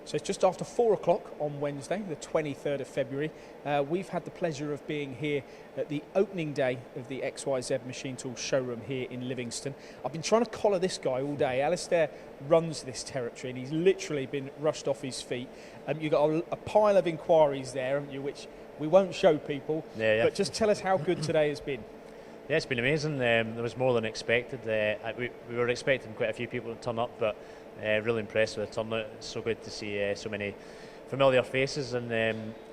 So it's just after 4 o'clock on Wednesday, the 23rd of February. We've had the pleasure of being here at the opening day of the XYZ Machine Tools showroom here in Livingston. I've been trying to collar this guy all day. Alasdair runs this territory and he's literally been rushed off his feet. You've got a pile of inquiries there, haven't you, which we won't show people. Yeah. But just tell us how good today has been. Yeah, it's been amazing. There was more than expected. We were expecting quite a few people to turn up, but really impressed with the turnout. It's so good to see so many familiar faces. And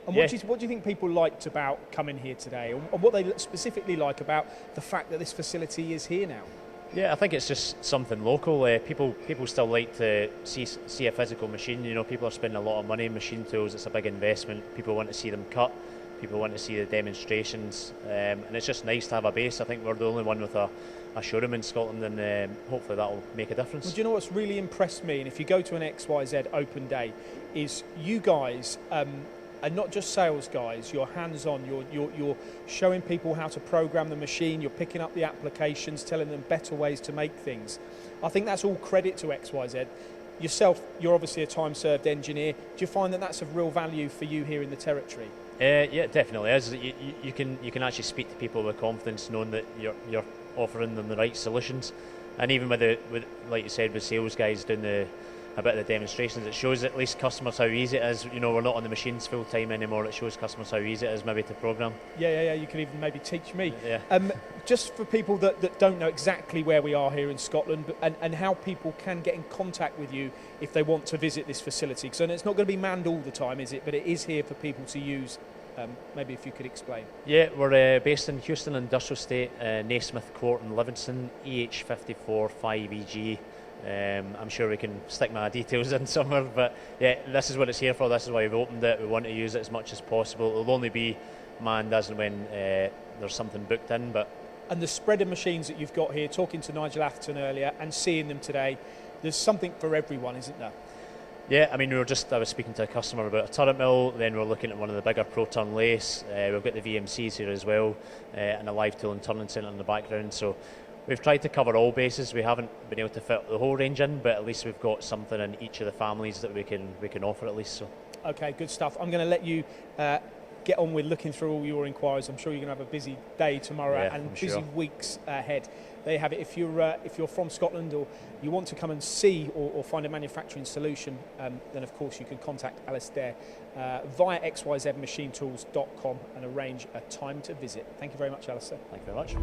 what do you think people liked about coming here today, and what they specifically like about the fact that this facility is here now? Yeah, I think it's just something local. People still like to see a physical machine. You know, people are spending a lot of money in machine tools. It's a big investment. People want to see them cut. People want to see the demonstrations, and it's just nice to have a base. I think we're the only one with a showroom in Scotland, and hopefully that will make a difference. Well, do you know what's really impressed me, and if you go to an XYZ open day, is you guys are not just sales guys, you're hands-on, you're showing people how to program the machine, you're picking up the applications, telling them better ways to make things. I think that's all credit to XYZ. Yourself, you're obviously a time-served engineer. Do you find that that's of real value for you here in the territory? Yeah, it definitely is. You can actually speak to people with confidence, knowing that you're offering them the right solutions. And even with like you said, with sales guys doing a bit of the demonstrations, it shows at least customers how easy it is. You know, we're not on the machines full time anymore. It shows customers how easy it is maybe to program. Yeah. You can even maybe teach me. Yeah. Just for people that don't know exactly where we are here in Scotland, and how people can get in contact with you if they want to visit this facility. Because it's not going to be manned all the time, is it? But it is here for people to use. Maybe if you could explain. Yeah, we're based in Houston Industrial Estate, Naismith Court in Livingston, EH54 5EG. I'm sure we can stick my details in somewhere, but yeah, this is what it's here for. This is why we've opened it. We want to use it as much as possible. It'll only be manned as and when there's something booked in. And the spread of machines that you've got here, talking to Nigel Atherton earlier and seeing them today, there's something for everyone, isn't there? Yeah, I mean, I was speaking to a customer about a turret mill, then we're looking at one of the bigger pro-turn lathes. We've got the VMCs here as well, and a live tool and turning centre in the background. So we've tried to cover all bases. We haven't been able to fit the whole range in, but at least we've got something in each of the families that we can offer at least. So. Okay, good stuff. I'm going to let you get on with looking through all your inquiries. I'm sure you're going to have a busy day tomorrow and busy weeks ahead. There you have it. If you're from Scotland or you want to come and see or find a manufacturing solution, then of course you can contact Alasdair via xyzmachinetools.com and arrange a time to visit. Thank you very much, Alasdair. Thank you very much.